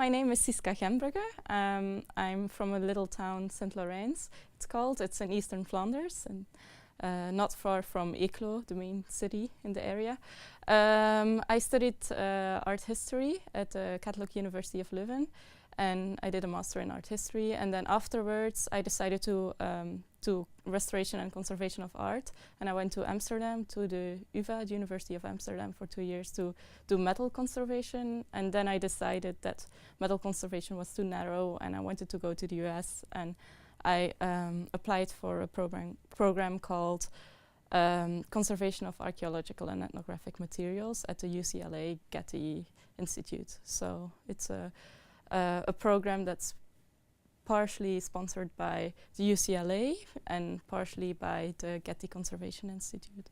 My name is Siska Genbrugge. I'm from a little town, St. Laurens, it's called. It's in eastern Flanders, and not far from Eeklo, the main city in the area. I studied art history at the Catholic University of Leuven, and I did a master in art history. And then afterwards, I decided to do restoration and conservation of art. And I went to Amsterdam, to the UvA, the University of Amsterdam, for 2 years to do metal conservation. And then I decided that metal conservation was too narrow, and I wanted to go to the US. And I applied for a program called Conservation of Archaeological and Ethnographic Materials at the UCLA Getty Institute. So it's a program that's partially sponsored by the UCLA and partially by the Getty Conservation Institute.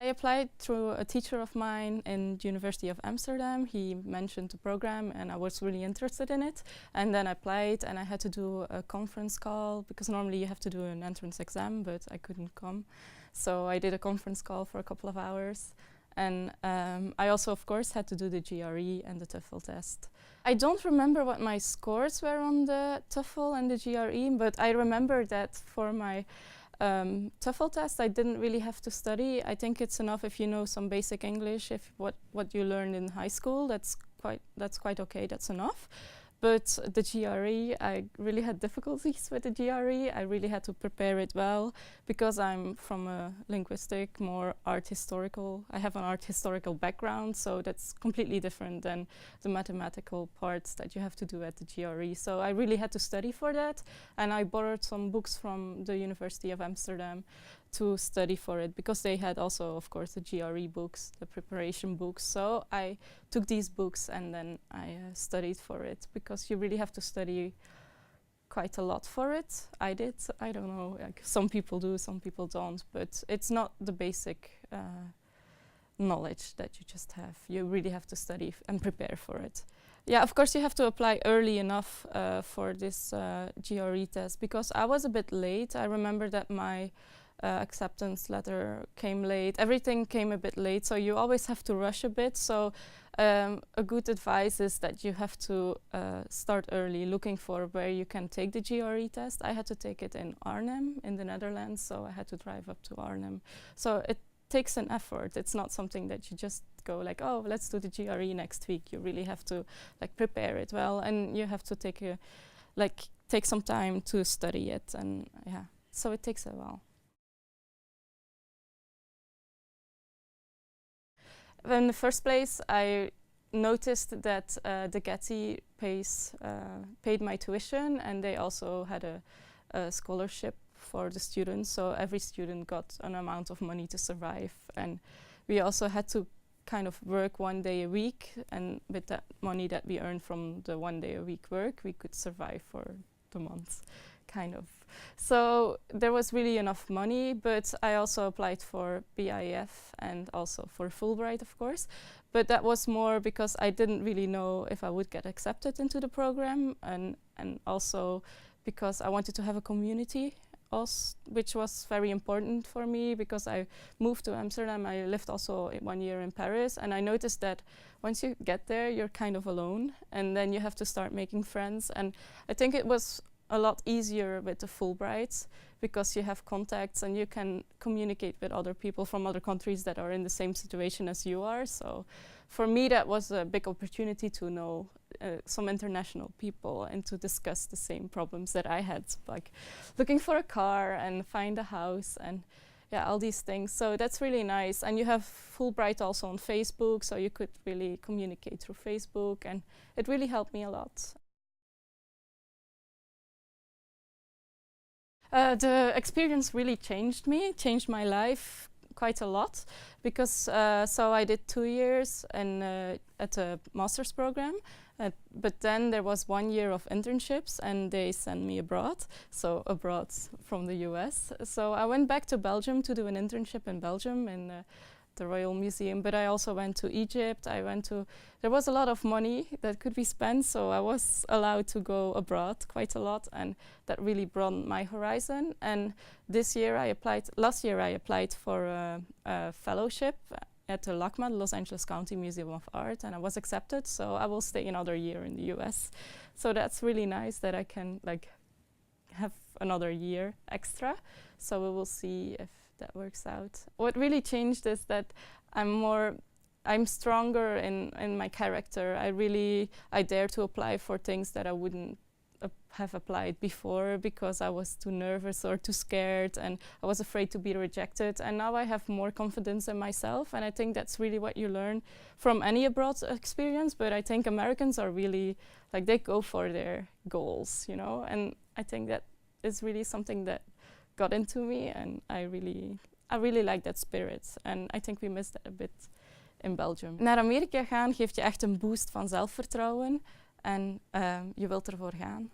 I applied through a teacher of mine in the University of Amsterdam. He mentioned the program and I was really interested in it. And then I applied and I had to do a conference call because normally you have to do an entrance exam, but I couldn't come. So I did a conference call for a couple of hours. And I also, of course, had to do the GRE and the TOEFL test. I don't remember what my scores were on the TOEFL and the GRE, but I remember that for my TOEFL test, I didn't really have to study. I think it's enough if you know some basic English, if what you learned in high school, that's quite okay, that's enough. But the GRE, I really had difficulties with the GRE. I really had to prepare it well because I'm from a linguistic, more art historical. I have an art historical background, so that's completely different than the mathematical parts that you have to do at the GRE. So I really had to study for that, and I borrowed some books from the University of Amsterdam to study for it because they had also, of course, the GRE books, the preparation books. So I took these books and then I studied for it because you really have to study quite a lot for it. I did. I don't know, like some people do, some people don't, but it's not the basic knowledge that you just have. You really have to study and prepare for it. Yeah, of course you have to apply early enough for this GRE test because I was a bit late. I remember that my acceptance letter came late. Everything came a bit late, so you always have to rush a bit. So a good advice is that you have to start early, looking for where you can take the GRE test. I had to take it in Arnhem in the Netherlands, so I had to drive up to Arnhem. So it takes an effort. It's not something that you just go like, oh, let's do the GRE next week. You really have to like prepare it well, and you have to take some time to study it, and yeah, so it takes a while. In the first place, I noticed that the Getty paid my tuition, and they also had a scholarship for the students. So every student got an amount of money to survive, and we also had to kind of work 1 day a week. And with that money that we earned from the 1 day a week work, we could survive for the month, kind of. So there was really enough money, but I also applied for BIF and also for Fulbright, of course. But that was more because I didn't really know if I would get accepted into the program, and also because I wanted to have a community, which was very important for me because I moved to Amsterdam. I lived also 1 year in Paris, and I noticed that once you get there, you're kind of alone, and then you have to start making friends. And I think it was a lot easier with the Fulbrights because you have contacts and you can communicate with other people from other countries that are in the same situation as you are. So for me, that was a big opportunity to know some international people and to discuss the same problems that I had, like looking for a car and find a house and yeah, all these things. So that's really nice. And you have Fulbright also on Facebook, so you could really communicate through Facebook, and it really helped me a lot. The experience really changed me, changed my life quite a lot, because so I did 2 years at a master's program, but then there was 1 year of internships and they sent me abroad, so abroad from the US. So I went back to Belgium to do an internship in Belgium in the Royal Museum, but I also went to Egypt. There was a lot of money that could be spent, so I was allowed to go abroad quite a lot, and that really broadened my horizon. And last year I applied for a fellowship at the LACMA, the Los Angeles County Museum of Art, and I was accepted, so I will stay another year in the US. So that's really nice that I can like have another year extra. So we will see if that works out. What really changed is that I'm stronger in my character. I dare to apply for things that I wouldn't have applied before because I was too nervous or too scared, and I was afraid to be rejected. And now I have more confidence in myself, and I think that's really what you learn from any abroad experience. But I think Americans are really like, they go for their goals, you know, and I think that is really something that got into me, and I really like that spirit, and I think we missed that a bit in Belgium. Naar Amerika gaan geeft je echt een boost van zelfvertrouwen en je wilt ervoor gaan.